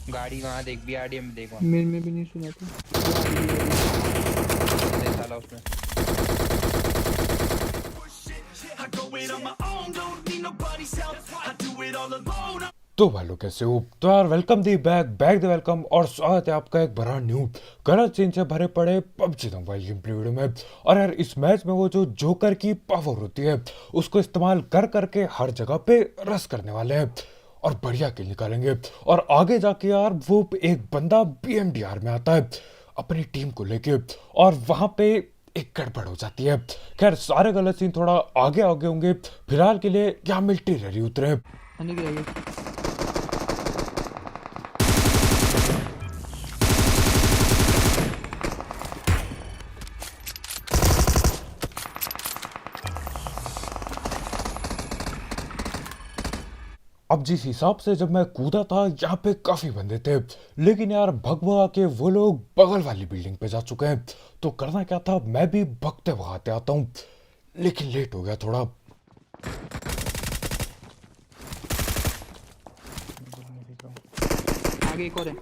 गाड़ी वहां देख, BRDM देख वहां। मेरे में भी नहीं सुना था। दे साला उसमें। तो भाई लोग कैसे हो? तो यार welcome the back the welcome और स्वागत है आपका एक बड़ा न्यू गलत सीन से भरे पड़े PUBG mobile game play video में। और यार इस मैच में वो जो जोकर की पावर होती है उसको इस्तेमाल कर करके हर जगह पे रस करने वाले हैं और बढ़िया किल निकालेंगे। और आगे जाके यार वो एक बंदा BMDR में आता है अपनी टीम को लेके और वहां पे एक गड़बड़ हो जाती है। खैर सारे गलत सीन थोड़ा आगे आगे होंगे, फिलहाल के लिए यहाँ मिलिट्री रैली उतरे। आने के आगे अब जिस हिसाब से जब मैं कूदा था यहाँ पे काफी बंदे थे, लेकिन यार भग भगा के वो लोग बगल वाली बिल्डिंग पे जा चुके हैं। तो करना क्या था, मैं भी भगते भगाते आता हूँ, लेकिन लेट हो गया थोड़ा। आगे एक और है।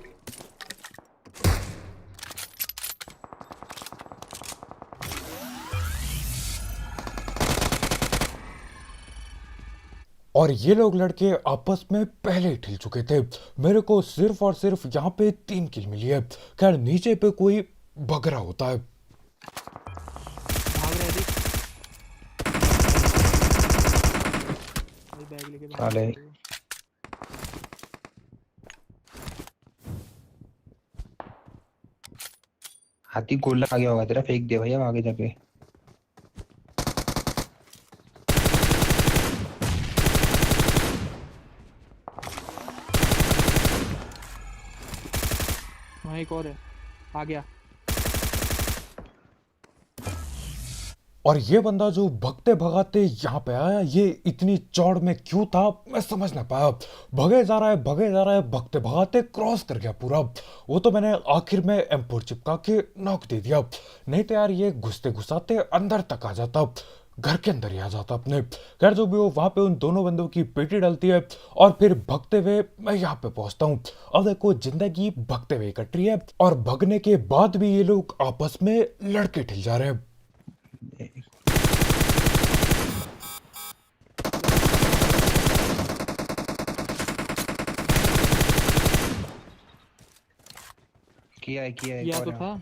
और ये लोग लड़के आपस में पहले ही ठिल चुके थे। मेरे को सिर्फ और सिर्फ यहाँ पे 3 किल मिली है। खैर नीचे पे कोई बगरा होता है। भाग रहे थे बैग लेके भाग साले रहे थे। हाथी गोला आ गया होगा तेरा, फेंक दे भैया आगे जाके। वहाँ एक और है, आ गया। और ये बंदा जो भगते भगाते यहाँ पे आया, ये इतनी चौड़ में क्यों था मैं समझ ना पाया। भगे जा रहा है भगते भगाते क्रॉस कर गया पूरा। वो तो मैंने आखिर में M4 चिपका के नॉक दे दिया, नहीं तो यार ये घुसते घुसाते अंदर तक आ जाता, घर के अंदर ही आ जाता अपने। खैर जो भी हो, वहां पे उन दोनों बंदों की पेटी डलती है और फिर भगते हुए मैं यहाँ पे पहुंचता हूँ। अब देखो जिंदगी भगते हुए कट रही है और भगने के बाद भी ये लोग आपस में लड़के ठिल जा रहे हैं। किया है एक किया और तो है। था।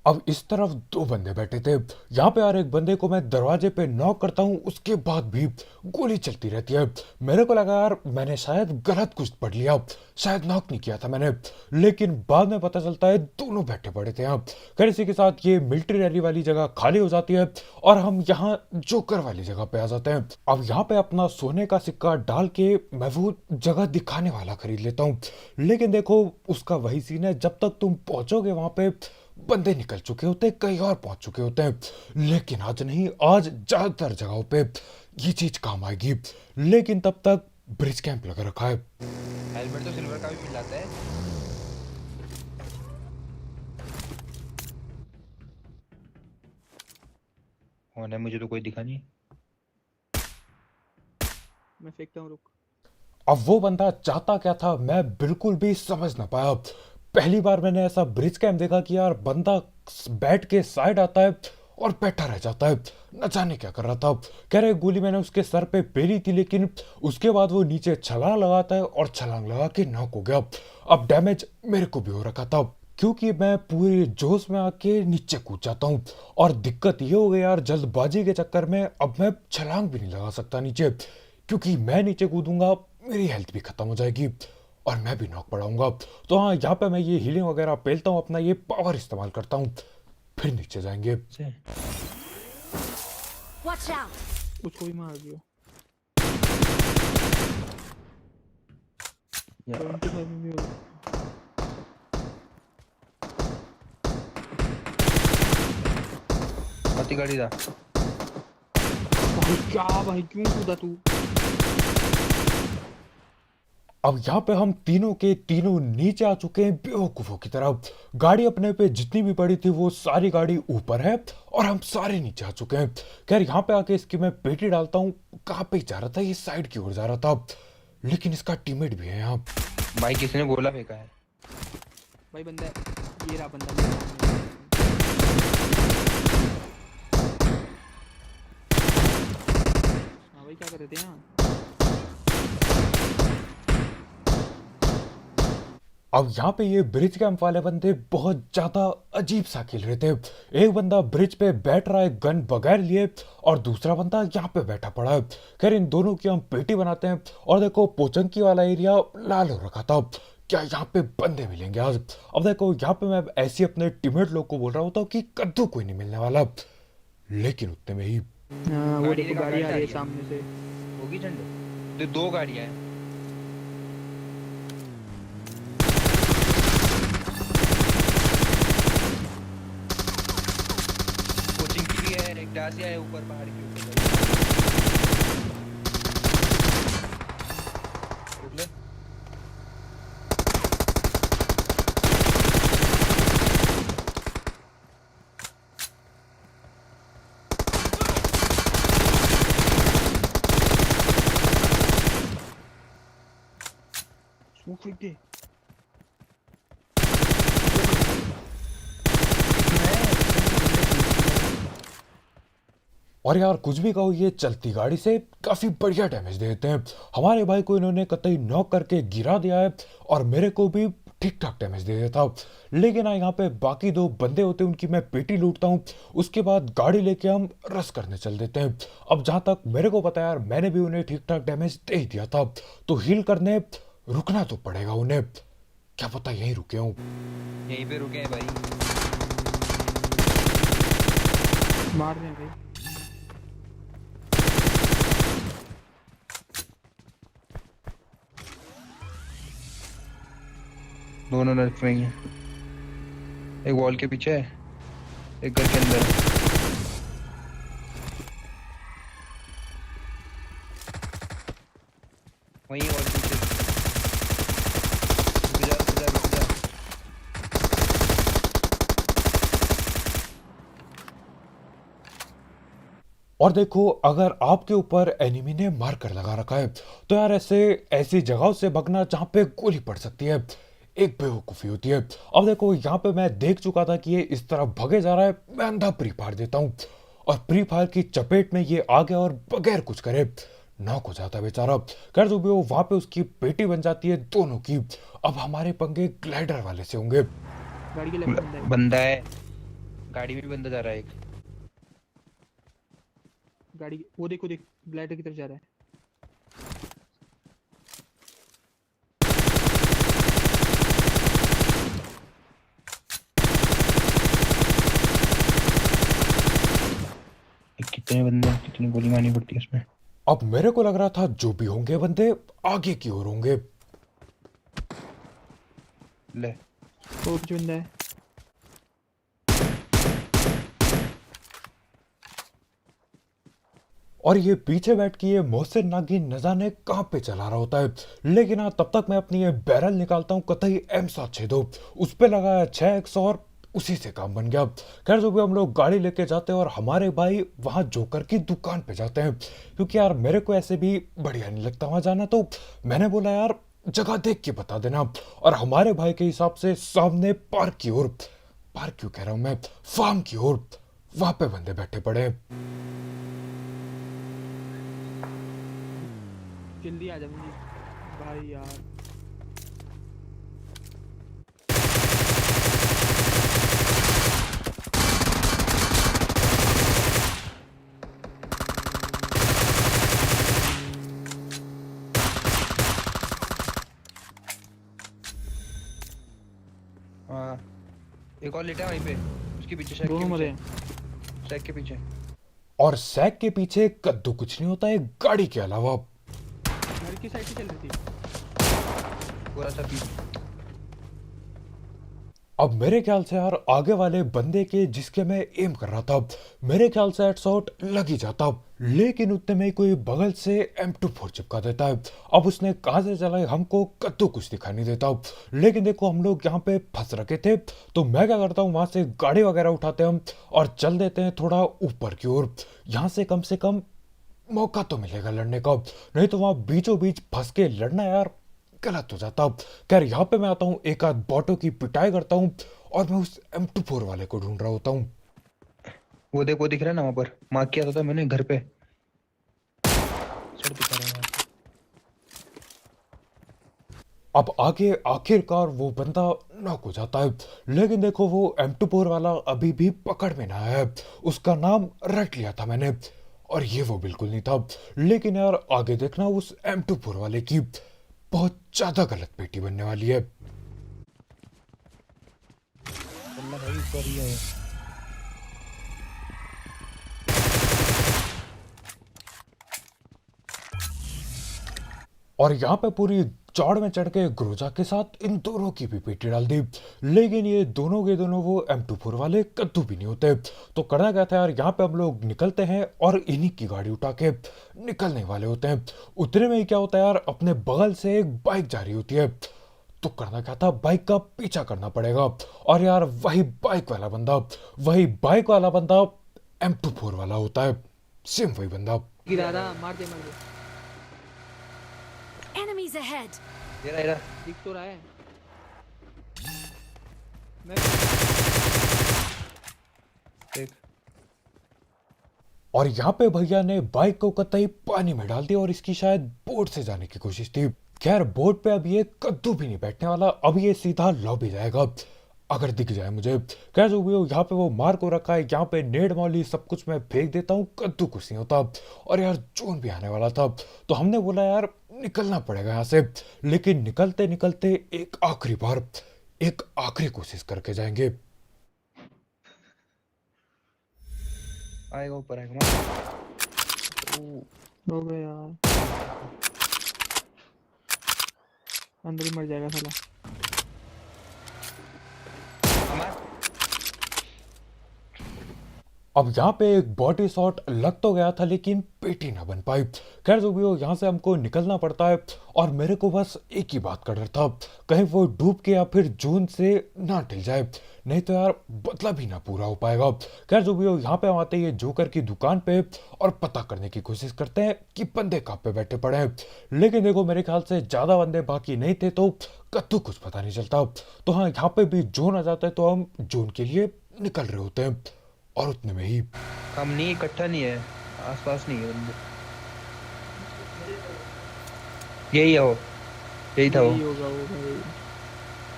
अब इस तरफ 2 बंदे बैठे थे। यहाँ पे यार एक बंदे को मैं दरवाजे पे नॉक करता हूँ, उसके बाद भी गोली चलती रहती है। मेरे को लगा यार मैंने शायद गलत कुछ पढ़ लिया, शायद नॉक नहीं किया था मैंने, लेकिन बाद में पता चलता है दोनों बैठे पड़े थे यहाँ। खैर इसी के साथ ये मिलिट्री रैली वाली जगह खाली हो जाती है और हम यहाँ जोकर वाली जगह पे आ जाते हैं। अब यहाँ पे अपना सोने का सिक्का डाल के मैं वो जगह दिखाने वाला खरीद लेता हूँ, लेकिन देखो उसका वही सीन है, जब तक तुम पहुंचोगे वहां पे बंदे निकल चुके होते हैं, कहीं और पहुंच चुके होते हैं। लेकिन आज नहीं, आज ज्यादातर जगहों पे ये चीज काम आएगी, लेकिन तब तक ब्रिज कैंप लगा रखा है। हेलमेट तो सिल्वर का भी मिल जाता है। होने मुझे तो कोई दिखा नहीं। मैं फेंकता हूँ, रुक। अब वो बंदा चाहता क्या था मैं बिल्कुल भी समझ ना पाया। पहली बार मैंने ऐसा ब्रिज कैंप देखा कि यार बंदा बैठ के साइड आता है और बैठा रह जाता है, न जाने क्या कर रहा था। कह रहे गोली मैंने उसके सर पे पेली थी, लेकिन उसके बाद वो नीचे छलांग लगाता है और छलांग लगा के नॉक हो गया। अब डैमेज मेरे को भी हो रखा था, क्योंकि मैं पूरे जोश में आके नीचे कूद जाता हूँ। और दिक्कत ये हो गई यार, जल्दबाजी के चक्कर में अब मैं छलांग भी नहीं लगा सकता नीचे, क्योंकि मैं नीचे कूदूंगा मेरी हेल्थ भी खत्म हो जाएगी और मैं भी नॉक पड़ाऊंगा। तो हाँ, यहाँ पे मैं ये हीलिंग वगैरह पेलता हूँ, अपना ये पावर इस्तेमाल करता हूँ, फिर नीचे जाएंगे। Watch out! उसको भी मार दियो। या 25 में भी हो। पति गाड़ी था। भाई क्या भाई, क्यों कूदा तू? अब यहाँ पे हम तीनों के तीनों नीचे आ चुके हैं बेवकूफों की तरह। गाड़ी अपने पे जितनी भी पड़ी थी वो सारी गाड़ी ऊपर है और हम सारे नीचे आ चुके हैं। खैर यहाँ पे आके इसकी मैं पेटी डालता हूँ। कहाँ पे जा रहा था, ये साइड की ओर जा रहा था, लेकिन इसका टीममेट भी है यहाँ। भाई किसने गोला फेंका है? भाई बंदा है, ये रहा बंदा मेरे सामने। हाँ भाई क्या कर रहे थे यहाँ? अब यहाँ पे ये ब्रिज कैंप वाले बंदे बहुत ज्यादा अजीब सा खेल रहे थे। एक बंदा ब्रिज पे बैठ रहा है गन बगैर लिए और दूसरा बंदा यहाँ पे बैठा पड़ा है। खैर इन दोनों की हम पेटी बनाते हैं और देखो पोचंकी वाला एरिया लाल हो रखा था। क्या यहाँ पे बंदे मिलेंगे आज? अब देखो यहाँ पे मैं ऐसे अपने टीममेट लोग को बोल रहा होता हूँ कि कद्दू कोई नहीं मिलने वाला, लेकिन उतने में ही हाँ, वो गाड़ी देखो देखा, गाड़ी आ गाड़ी रही है आ सामने से। होगी झंडे तो 2 गाड़ियां हैं। कोचिंग की भी है, एक डासिया है ऊपर पहाड़ के ऊपर। रुक ले। स्मोक फेंक दे। और यार कुछ भी कहो, ये चलती गाड़ी से काफी बढ़िया डैमेज देते हैं। हमारे भाई को इन्होंने कतई नॉक करके गिरा दिया है और मेरे को भी ठीक ठाक डैमेज दे देता। लेकिन यहाँ पे बाकी 2 बंदे होते हैं, उनकी मैं पेटी लूटता हूँ। उसके बाद गाड़ी लेके हम रश करने चल देते हैं। अब जहां तक मेरे को पता है यार, मैंने भी उन्हें ठीक ठाक डैमेज दे ही दिया था, तो हील करने रुकना तो पड़ेगा उन्हें। क्या पता यहीं रुके हूँ। यहीं पे रुके हैं भाई। मार रहे हैं भाई। दोनों नर्फ में ही हैं। एक वॉल के पीछे है, एक घर के अंदर है। वहीं वॉल के पीछे। रुक जा, रुक जा, रुक जा। और देखो, अगर आपके ऊपर एनिमी ने मार्कर लगा रखा है तो यार ऐसी जगहों से भगना जहां पे गोली पड़ सकती है, एक बेवकूफ़ी होती है। अब देखो यहाँ पे मैं देख चुका था कि ये इस तरफ भगे जा रहा है, मैं अंधा प्री फायर देता हूँ और प्री फायर की चपेट में ये आ गया और बगैर कुछ करे नॉक हो जाता है बेचारा। खैर जो भी हो, वहां पे उसकी पेटी बन जाती है दोनों की। अब हमारे पंगे ग्लाइडर वाले से होंगे। गाड़ी के लेफ्ट बंदा है। बंदा है, गाड़ी में भी बंदा जा रहा है एक। गाड़ी वो देखो, देख ग्लाइडर की तरफ जा रहा है। कितने बंदे हैं, कितनी गोली मारनी पड़ती है इसमें। अब मेरे को लग रहा था जो भी होंगे बंदे आगे की ओर होंगे। ले वो पीछे बंदा है। और ये पीछे बैठ के ये मोहसिन नागी न जाने कहाँ पे चला रहा होता है। लेकिन हाँ, तब तक मैं अपनी ये बैरल निकालता हूँ, कतई M762 उस पे लगाया 6x और उसी से काम बन गया। खैर जो भी, हम लोग गाड़ी लेके जाते हैं और हमारे भाई वहाँ जोकर की दुकान पे जाते हैं, क्योंकि यार मेरे को ऐसे भी बढ़िया नहीं लगता वहाँ जाना। तो मैंने बोला यार जगह देख के बता देना। और हमारे भाई के हिसाब से सामने पार्क की ओर, पार्क क्यों कह रहा हूँ मैं, फार्म की ओर, वहां पे बंदे बैठे पड़े हैं। जल्दी आ जा मुझे भाई यार। हाँ, एक और लेटा है वहीं पे, उसके पीछे शैक दोनों के मरे पीछे, हैं। शैक के पीछे। और सैक के पीछे कद्दू कुछ नहीं होता है गाड़ी के अलावा। गाड़ी की साइड से चल रही थी। पूरा सा पीछे। अब मेरे ख्याल से यार आगे वाले बंदे के जिसके मैं एम कर रहा था, मेरे ख्याल से हेडशॉट लग ही जाता, लेकिन उतने में कोई बगल से M24 चिपका देता है। अब उसने कहां से चलाई हमको कद्दू कुछ दिखाई नहीं देता। लेकिन देखो हम लोग यहाँ पे फंस रखे थे, तो मैं क्या करता हूँ, वहां से गाड़ी वगैरह उठाते हैं हम और चल देते हैं थोड़ा ऊपर की ओर। यहाँ से कम मौका तो मिलेगा लड़ने का, नहीं तो वहां बीचों बीच फंस के लड़ना यार गलत हो जाता। खैर यहाँ पे मैं आता हूँ, एक आध बॉटों की पिटाई करता हूँ और मैं उस M24 वाले को ढूंढ रहा होता हूँ। वो देखो, वो दिख रहा है ना वहां पर, मार्क किया था मैंने घर पे, सड़ दिखा रहा है। अब आगे आखिरकार वो बंदा नॉक हो जाता है, लेकिन देखो वो M24 वाला अभी भी पकड़ में ना है। उसका नाम रट लिया था मैंने और ये वो बिल्कुल नहीं था। लेकिन यार आगे देखना, उस M24 वाले की बहुत ज्यादा गलत पेटी बनने वाली है। अल्लाह भाई ऊपर ही है। और यहाँ पे पूरी चौड़ में चढ़ के ग्रोजा के साथ इन दोनों की भी पेटी डाल दी, लेकिन ये दोनों के दोनों वो M24 वाले कद्दू भी नहीं होते। तो करना क्या था यार, यहाँ पे हम लोग निकलते हैं और इन्हीं की गाड़ी उठा के निकलने वाले होते हैं। उतने में ही क्या होता है यार, अपने बगल से एक बाइक जा रही होती है। तो करना क्या था, बाइक का पीछा करना पड़ेगा। और यार वही बाइक वाला बंदा M24 वाला होता है, सेम वही बंदा। गिरा रहा, मार दे मार दे। Enemies ahead! ये रहा। दिख तो रहा है। मैं देख, और यहाँ पे भैया ने बाइक को कतई पानी में डाल दिया और इसकी शायद बोट से जाने की कोशिश थी। खैर बोट पे अब ये कद्दू भी नहीं बैठने वाला, अब ये सीधा लॉबी जाएगा अगर दिख जाए मुझे। क्या जो भी हो, यहाँ पे वो मार को रखा है, यहाँ पे नेड मौली सब कुछ मैं फेंक देता हूँ, कद्दू कुछ नहीं होता। और यार जोन भी आने वाला था, तो हमने बोला यार निकलना पड़ेगा यहाँ से। लेकिन निकलते निकलते एक आखिरी कोशिश करके जाएंगे। आएगा ऊपर आएगा। हो गया यार, अंदर ही मर जाएगा साला। अब यहाँ पे एक बॉडी शॉट लग तो गया था, लेकिन पेटी ना बन पाई। खैर जो भी हो, यहाँ से हमको निकलना पड़ता है और मेरे को बस एक ही बात का डर था, कहीं वो डूब के या फिर जून से ना ढल जाए, नहीं तो यार बदला भी ना पूरा हो पाएगा। खैर जो भी हो, यहाँ पे हम आते हैं जोकर की दुकान पे और पता करने की कोशिश करते हैं कि बंदे कहाँ पे बैठे पड़े हैं। लेकिन देखो मेरे ख्याल से ज्यादा बंदे बाकी नहीं थे, तो कद्दू कुछ पता नहीं चलता। तो हाँ, यहाँ पे भी जोन आ जाता है, तो हम जोन के लिए निकल रहे होते हैं और उतने में ही हम नहीं, इकट्ठा नहीं है, आसपास नहीं है बंदे। यही है वो, यही था वो, यही होगा वो भाई।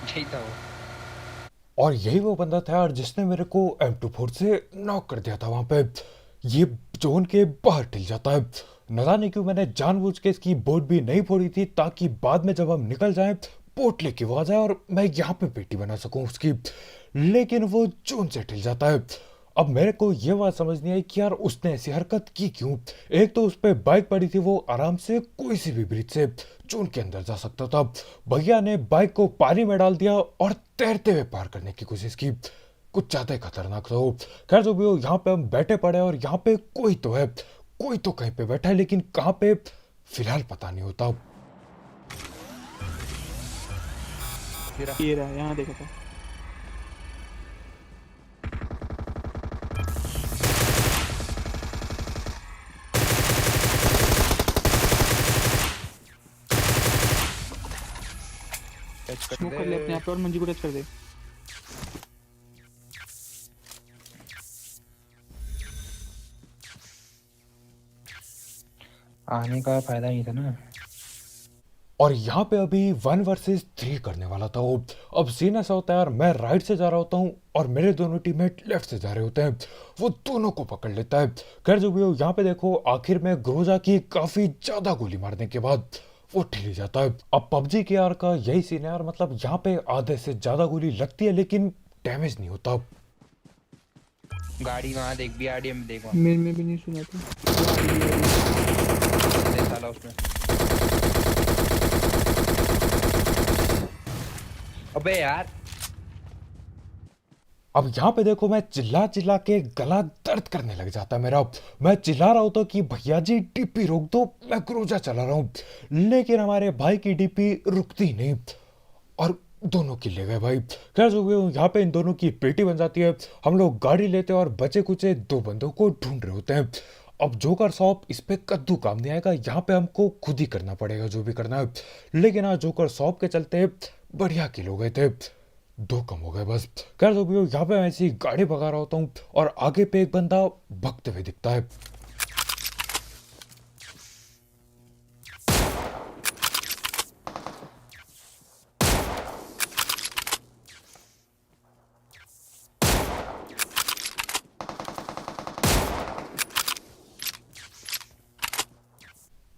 यही था वो। और यही वो बंदा था यार जिसने मेरे को M24 से नॉक कर दिया था वहां पे। ये जोन के बाहर टिल जाता है, न जाने क्यों मैंने जानबूझ के इसकी बोट भी नहीं फोड़ी थी, ताकि बाद में जब हम निकल जाएं बोट लेके वो आ जाए और मैं यहाँ पे पेटी बना सकूं उसकी। लेकिन वो जोन से टिल जाता है। अब मेरे को ये बात समझ नहीं आई कि यार उसने ऐसी हरकत की क्यों। एक तो उस पे बाइक पड़ी थी, वो आराम से कोई सी भी ब्रिज से जोन के अंदर जा सकता था। भैया ने बाइक को पानी में डाल दिया और तैरते हुए पार करने की कोशिश की, कुछ ज्यादा ही खतरनाक था वो। खैर जो भी हो, यहाँ पे हम बैठे पड़े और यहाँ पे कोई तो है, कोई तो कहीं पे बैठा है, लेकिन कहाँ पे फिलहाल पता नहीं होता। ये रहा, यहाँ देखा था। स्मोक कर ले अपने आप पे और मंजी को टच कर दे। आने का फायदा नहीं था ना। और यहाँ पे अभी 1 वर्सेस 3 करने वाला था वो। अब सीन ऐसा होता है यार, मैं राइट से जा रहा होता हूँ और मेरे दोनों टीममेट लेफ्ट से जा रहे होते हैं, वो दोनों को पकड़ लेता है। खैर जो भी हो, यहाँ पे देखो आखिर में ग्रोजा की काफी ज्यादा गोली मारने के बाद वो ठिल जाता है। अब PUBG के यार का यही सीन है यार, मतलब यहाँ पे आधे से ज्यादा गोली लगती है लेकिन डैमेज नहीं होता। गाड़ी वहां देख, BRDM में देख, वहां मेरे में भी नहीं सुना था। देख साला उसमें। अबे यार अब यहाँ पे देखो मैं चिल्ला चिल्ला के गला दर्द करने लग जाता है मेरा। मैं चिल्ला रहा हूँ तो कि भैया जी डीपी रोक दो, मैं क्रूजा चला रहा हूँ, लेकिन हमारे भाई की डीपी रुकती नहीं और दोनों किल ले गए भाई। खैर जो भी हो, यहाँ पे इन दोनों की पेटी बन जाती है। हम लोग गाड़ी लेते हैं और बचे कुचे दो बंदों को ढूंढ रहे होते हैं। अब जोकर शॉप इस पे कद्दू काम नहीं आएगा, यहाँ पे हमको खुद ही करना पड़ेगा जो भी करना है। लेकिन आज जोकर शॉप के चलते बढ़िया किल हो गए थे, दो कम हो गए बस। खैर जो भी हो, यहाँ पे मैं ऐसी गाड़ी भगा रहा होता हूँ और आगे पे एक बंदा भगते हुए दिखता है।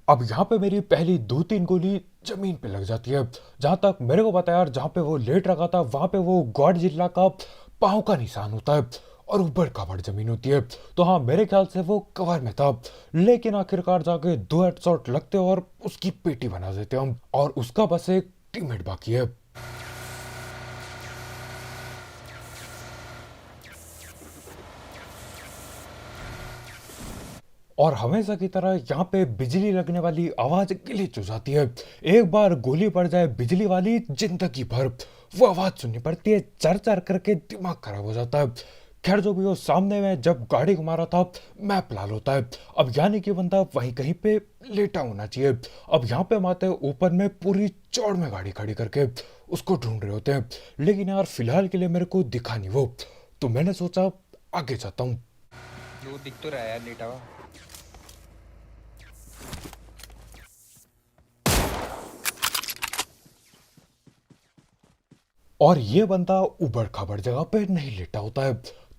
अब यहाँ पे मेरी पहली 2-3 गोली जमीन पे लग जाती है। जहां तक मेरे को पता है यार, जहां पे वो लेट रखा था वहां पे वो गॉडजिला का पांव का निशान होता है और ऊबड़ खाबड़ जमीन होती है। तो हाँ, मेरे ख्याल से वो कवर में था, लेकिन आखिरकार जाके 2 हेडशॉट लगते और उसकी पेटी बना देते हम, और उसका बस एक टीममेट बाकी है। और हमेशा की तरह यहाँ पे बिजली लगने वाली आवाज ग्लिच हो जाती है। एक बार गोली पड़ जाए बिजली वाली, जिंदगी भर वो आवाज सुननी पड़ती है, चर चर करके दिमाग खराब हो जाता है। खैर जो भी हो, सामने में जब गाड़ी घुमा रहा था मैप लाल होता है। अब यानी कि बंदा वहीं कहीं पे लेटा होना चाहिए। अब यहाँ पे माते ऊपर में पूरी चौड़ में गाड़ी खड़ी करके उसको ढूंढ रहे होते हैं, लेकिन यार फिलहाल के लिए मेरे को दिखा नहीं वो। तो मैंने सोचा आगे जाता हूँ। वो दिख तो रहा है यार लेटा हुआ। और ये बंदा उबड़ खाबड़ जगह पे नहीं लेटा होता है,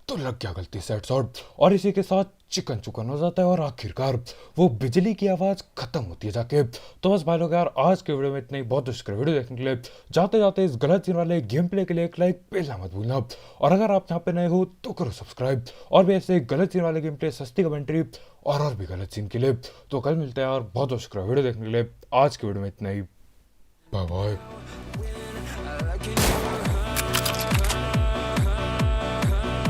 तो लग गया गलती से हेडशॉट, और इसी के साथ चिकन चुकन हो जाता है और आखिरकार वो बिजली की आवाज खत्म होती है जाके। तो बस भाई लोग यार, आज के वीडियो में इतना ही। बहुत शुक्रिया वीडियो देखने के लिए। जाते जाते इस गलत सीन वाले गेम प्ले के लिए एक लाइक पहला मत भूलना, और अगर आप यहाँ पे नए हो तो करो सब्सक्राइब। और भी ऐसे गलत सीन वाले गेम प्ले, सस्ती कमेंट्री और भी गलत सीन के लिए। तो कल मिलते हैं यार, बहुत शुक्रिया वीडियो देखने के लिए। आज के वीडियो में इतना ही, बाय बाय।